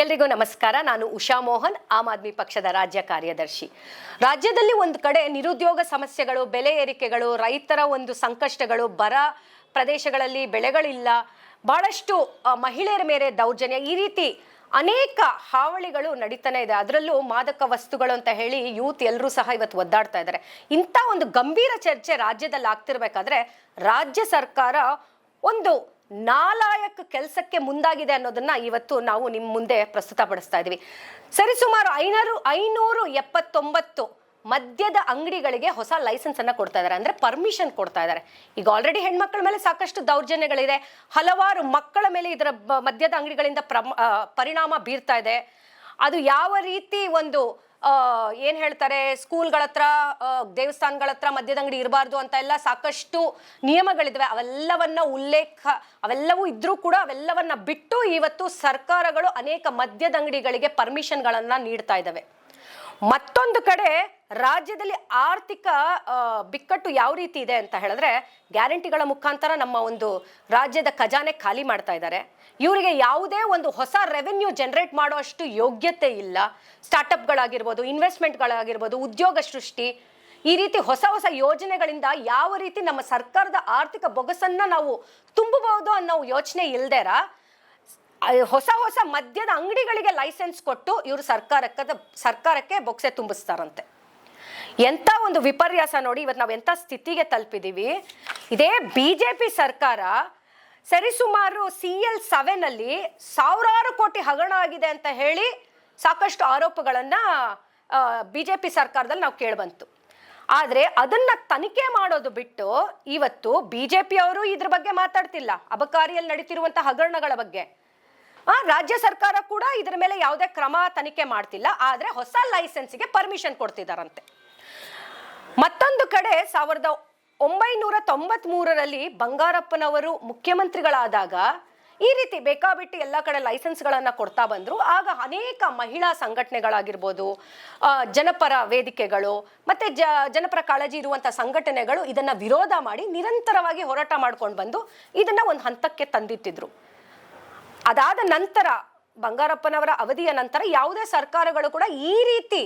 ಎಲ್ರಿಗೂ ನಮಸ್ಕಾರ. ನಾನು ಉಷಾ ಮೋಹನ್, ಆಮ್ ಆದ್ಮಿ ಪಕ್ಷದ ರಾಜ್ಯ ಕಾರ್ಯದರ್ಶಿ. ರಾಜ್ಯದಲ್ಲಿ ಒಂದು ಕಡೆ ನಿರುದ್ಯೋಗ ಸಮಸ್ಯೆಗಳು, ಬೆಲೆ ಏರಿಕೆಗಳು, ರೈತರ ಒಂದು ಸಂಕಷ್ಟಗಳು, ಬರ ಪ್ರದೇಶಗಳಲ್ಲಿ ಬೆಳೆಗಳಿಲ್ಲ, ಬಹಳಷ್ಟು ಮಹಿಳೆಯರ ಮೇಲೆ ದೌರ್ಜನ್ಯ, ಈ ರೀತಿ ಅನೇಕ ಹಾವಳಿಗಳು ನಡೀತಾನೆ ಇದೆ. ಅದರಲ್ಲೂ ಮಾದಕ ವಸ್ತುಗಳು ಅಂತ ಹೇಳಿ ಯೂತ್ ಎಲ್ಲರೂ ಸಹ ಇವತ್ತು ಒದ್ದಾಡ್ತಾ ಇದ್ದಾರೆ. ಇಂಥ ಒಂದು ಗಂಭೀರ ಚರ್ಚೆ ರಾಜ್ಯದಲ್ಲಿ ಆಗ್ತಿರ್ಬೇಕಾದ್ರೆ ರಾಜ್ಯ ಸರ್ಕಾರ ಒಂದು ನಾಲಾಯಕ ಕೆಲಸಕ್ಕೆ ಮುಂದಾಗಿದೆ ಅನ್ನೋದನ್ನ ಇವತ್ತು ನಾವು ನಿಮ್ಮ ಮುಂದೆ ಪ್ರಸ್ತುತಪಡಿಸ್ತಾ ಇದ್ದೀವಿ. ಸರಿಸುಮಾರು 579 ಮದ್ಯದ ಅಂಗಡಿಗಳಿಗೆ ಹೊಸ ಲೈಸೆನ್ಸ್ ಅನ್ನ ಕೊಡ್ತಾ ಇದ್ದಾರೆ, ಅಂದ್ರೆ ಪರ್ಮಿಷನ್ ಕೊಡ್ತಾ ಇದ್ದಾರೆ. ಈಗ ಆಲ್ರೆಡಿ ಹೆಣ್ಮಕ್ಳ ಮೇಲೆ ಸಾಕಷ್ಟು ದೌರ್ಜನ್ಯಗಳಿದೆ, ಹಲವಾರು ಮಕ್ಕಳ ಮೇಲೆ ಇದರ ಮದ್ಯದ ಅಂಗಡಿಗಳಿಂದ ಪರಿಣಾಮ ಬೀರ್ತಾ ಇದೆ. ಅದು ಯಾವ ರೀತಿ ಒಂದು ಏನ್ ಹೇಳ್ತಾರೆ, ಸ್ಕೂಲ್ಗಳ ಹತ್ರ, ದೇವಸ್ಥಾನಗಳ ಹತ್ರ ಮದ್ಯದ ಅಂಗಡಿ ಇರಬಾರ್ದು ಅಂತ ಎಲ್ಲ ಸಾಕಷ್ಟು ನಿಯಮಗಳಿದಾವೆ. ಅವೆಲ್ಲವೂ ಇದ್ರೂ ಕೂಡ ಅವೆಲ್ಲವನ್ನ ಬಿಟ್ಟು ಇವತ್ತು ಸರ್ಕಾರಗಳು ಅನೇಕ ಮದ್ಯದ ಅಂಗಡಿಗಳಿಗೆ ಪರ್ಮಿಷನ್ಗಳನ್ನ ನೀಡ್ತಾ ಇದ್ದಾವೆ. ಮತ್ತೊಂದು ಕಡೆ ರಾಜ್ಯದಲ್ಲಿ ಆರ್ಥಿಕ ಬಿಕ್ಕಟ್ಟು ಯಾವ ರೀತಿ ಇದೆ ಅಂತ ಹೇಳಿದ್ರೆ, ಗ್ಯಾರಂಟಿಗಳ ಮುಖಾಂತರ ನಮ್ಮ ಒಂದು ರಾಜ್ಯದ ಖಜಾನೆ ಖಾಲಿ ಮಾಡ್ತಾ ಇದ್ದಾರೆ. ಇವರಿಗೆ ಯಾವುದೇ ಒಂದು ಹೊಸ ರೆವೆನ್ಯೂ ಜನರೇಟ್ ಮಾಡುವಷ್ಟು ಯೋಗ್ಯತೆ ಇಲ್ಲ. ಸ್ಟಾರ್ಟ್ಅಪ್ಗಳಾಗಿರ್ಬೋದು, ಇನ್ವೆಸ್ಟ್ಮೆಂಟ್ಗಳಾಗಿರ್ಬೋದು, ಉದ್ಯೋಗ ಸೃಷ್ಟಿ, ಈ ರೀತಿ ಹೊಸ ಹೊಸ ಯೋಜನೆಗಳಿಂದ ಯಾವ ರೀತಿ ನಮ್ಮ ಸರ್ಕಾರದ ಆರ್ಥಿಕ ಬೊಗಸನ್ನ ನಾವು ತುಂಬಬಹುದು ಅನ್ನೋ ಯೋಚನೆ ಇಲ್ದೇರ ಹೊಸ ಹೊಸ ಮದ್ಯದ ಅಂಗಡಿಗಳಿಗೆ ಲೈಸೆನ್ಸ್ ಕೊಟ್ಟು ಇವರು ಸರ್ಕಾರಕ್ಕೆ ಬೊಕ್ಸೆ ತುಂಬಿಸ್ತಾರಂತೆ. ಎಂತ ಒಂದು ವಿಪರ್ಯಾಸ ನೋಡಿ, ಇವತ್ತು ನಾವು ಎಂತ ಸ್ಥಿತಿಗೆ ತಲುಪಿದೀವಿ. ಇದೇ ಬಿಜೆಪಿ ಸರ್ಕಾರ ಸರಿಸುಮಾರು CL7 ಅಲ್ಲಿ ಸಾವಿರಾರು ಕೋಟಿ ಹಗರಣ ಆಗಿದೆ ಅಂತ ಹೇಳಿ ಸಾಕಷ್ಟು ಆರೋಪಗಳನ್ನ ಬಿಜೆಪಿ ಸರ್ಕಾರದಲ್ಲಿ ನಾವು ಕೇಳ್ಬಂತು. ಆದ್ರೆ ಅದನ್ನ ತನಿಖೆ ಮಾಡೋದು ಬಿಟ್ಟು ಇವತ್ತು ಬಿಜೆಪಿ ಅವರು ಇದ್ರ ಬಗ್ಗೆ ಮಾತಾಡ್ತಿಲ್ಲ. ಅಬಕಾರಿಯಲ್ಲಿ ನಡೀತಿರುವಂತಹ ಹಗರಣಗಳ ಬಗ್ಗೆ ರಾಜ್ಯ ಸರ್ಕಾರ ಕೂಡ ಇದರ ಮೇಲೆ ಯಾವುದೇ ಕ್ರಮ ತನಿಖೆ ಮಾಡ್ತಿಲ್ಲ. ಆದ್ರೆ ಹೊಸ ಲೈಸೆನ್ಸ್ಗೆ ಪರ್ಮಿಷನ್ ಕೊಡ್ತಿದಾರಂತೆ. ಮತ್ತೊಂದು ಕಡೆ 1993ರಲ್ಲಿ ಬಂಗಾರಪ್ಪನವರು ಮುಖ್ಯಮಂತ್ರಿಗಳಾದಾಗ ಈ ರೀತಿ ಬೇಕಾಬಿಟ್ಟು ಎಲ್ಲ ಕಡೆ ಲೈಸೆನ್ಸ್ಗಳನ್ನ ಕೊಡ್ತಾ ಬಂದ್ರು. ಆಗ ಅನೇಕ ಮಹಿಳಾ ಸಂಘಟನೆಗಳಾಗಿರ್ಬೋದು, ಜನಪರ ವೇದಿಕೆಗಳು ಮತ್ತೆ ಜನಪರ ಕಾಳಜಿ ಇರುವಂತಹ ಸಂಘಟನೆಗಳು ಇದನ್ನ ವಿರೋಧ ಮಾಡಿ ನಿರಂತರವಾಗಿ ಹೋರಾಟ ಮಾಡ್ಕೊಂಡು ಬಂದು ಇದನ್ನ ಒಂದು ಹಂತಕ್ಕೆ ತಂದಿಟ್ಟಿದ್ರು. ಅದಾದ ನಂತರ ಬಂಗಾರಪ್ಪನವರ ಅವಧಿಯ ನಂತರ ಯಾವುದೇ ಸರ್ಕಾರಗಳು ಕೂಡ ಈ ರೀತಿ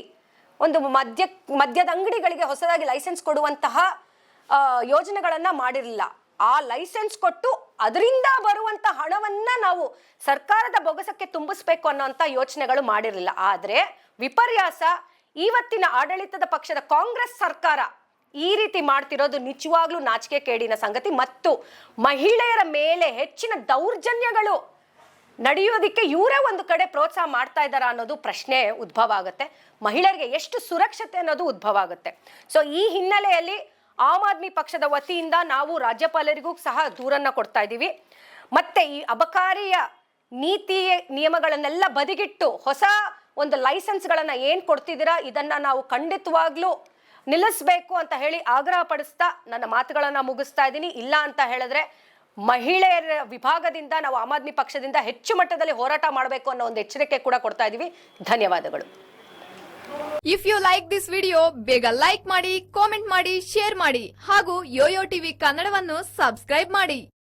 ಒಂದು ಮದ್ಯದ ಅಂಗಡಿಗಳಿಗೆ ಹೊಸದಾಗಿ ಲೈಸೆನ್ಸ್ ಕೊಡುವಂತಹ ಯೋಜನೆಗಳನ್ನ ಮಾಡಿರಲಿಲ್ಲ. ಆ ಲೈಸೆನ್ಸ್ ಕೊಟ್ಟು ಅದರಿಂದ ಬರುವಂತ ಹಣವನ್ನ ನಾವು ಸರ್ಕಾರದ ಬೊಗಸಕ್ಕೆ ತುಂಬಿಸ್ಬೇಕು ಅನ್ನೋಂಥ ಯೋಚನೆಗಳು ಮಾಡಿರಲಿಲ್ಲ. ಆದ್ರೆ ವಿಪರ್ಯಾಸ, ಇವತ್ತಿನ ಆಡಳಿತದ ಪಕ್ಷದ ಕಾಂಗ್ರೆಸ್ ಸರ್ಕಾರ ಈ ರೀತಿ ಮಾಡ್ತಿರೋದು ನಿಜವಾಗ್ಲೂ ನಾಚಿಕೆ ಕೇಡಿನ ಸಂಗತಿ. ಮತ್ತು ಮಹಿಳೆಯರ ಮೇಲೆ ಹೆಚ್ಚಿನ ದೌರ್ಜನ್ಯಗಳು ನಡೆಯೋದಿಕ್ಕೆ ಇವರೇ ಒಂದು ಕಡೆ ಪ್ರೋತ್ಸಾಹ ಮಾಡ್ತಾ ಇದ್ದಾರಾ ಅನ್ನೋದು ಪ್ರಶ್ನೆ ಉದ್ಭವ ಆಗುತ್ತೆ. ಮಹಿಳೆಯರಿಗೆ ಎಷ್ಟು ಸುರಕ್ಷತೆ ಅನ್ನೋದು ಉದ್ಭವ ಆಗುತ್ತೆ. ಸೊ ಈ ಹಿನ್ನೆಲೆಯಲ್ಲಿ ಆಮ್ ಆದ್ಮಿ ಪಕ್ಷದ ವತಿಯಿಂದ ನಾವು ರಾಜ್ಯಪಾಲರಿಗೂ ಸಹ ದೂರನ್ನ ಕೊಡ್ತಾ ಇದ್ದೀವಿ. ಮತ್ತೆ ಈ ಅಬಕಾರಿಯ ನೀತಿ ನಿಯಮಗಳನ್ನೆಲ್ಲ ಬದಿಗಿಟ್ಟು ಹೊಸ ಒಂದು ಲೈಸೆನ್ಸ್ಗಳನ್ನ ಏನ್ ಕೊಡ್ತಿದ್ದೀರಾ ಇದನ್ನ ನಾವು ಖಂಡಿತವಾಗ್ಲೂ ನಿಲ್ಲಿಸ್ಬೇಕು ಅಂತ ಹೇಳಿ ಆಗ್ರಹ ಪಡಿಸ್ತಾ ನನ್ನ ಮಾತುಗಳನ್ನ ಮುಗಿಸ್ತಾ ಇದ್ದೀನಿ. ಇಲ್ಲ ಅಂತ ಹೇಳಿದ್ರೆ ಮಹಿಳೆಯರ ವಿಭಾಗದಿಂದ ನಾವು ಆಮ್ ಆದ್ಮಿ ಪಕ್ಷದಿಂದ ಹೆಚ್ಚು ಮಟ್ಟದಲ್ಲಿ ಹೋರಾಟ ಮಾಡಬೇಕು ಅನ್ನೋ ಒಂದು ಎಚ್ಚರಿಕೆ ಕೂಡ ಕೊಡ್ತಾ ಇದೀವಿ. ಧನ್ಯವಾದಗಳು. If you like this video, ಬೇಗ ಲೈಕ್ ಮಾಡಿ, ಕಾಮೆಂಟ್ ಮಾಡಿ, ಶೇರ್ ಮಾಡಿ ಹಾಗೂ ಯೋಯೋ ಟಿವಿ ಕನ್ನಡವನ್ನು ಸಬ್ಸ್ಕ್ರೈಬ್ ಮಾಡಿ.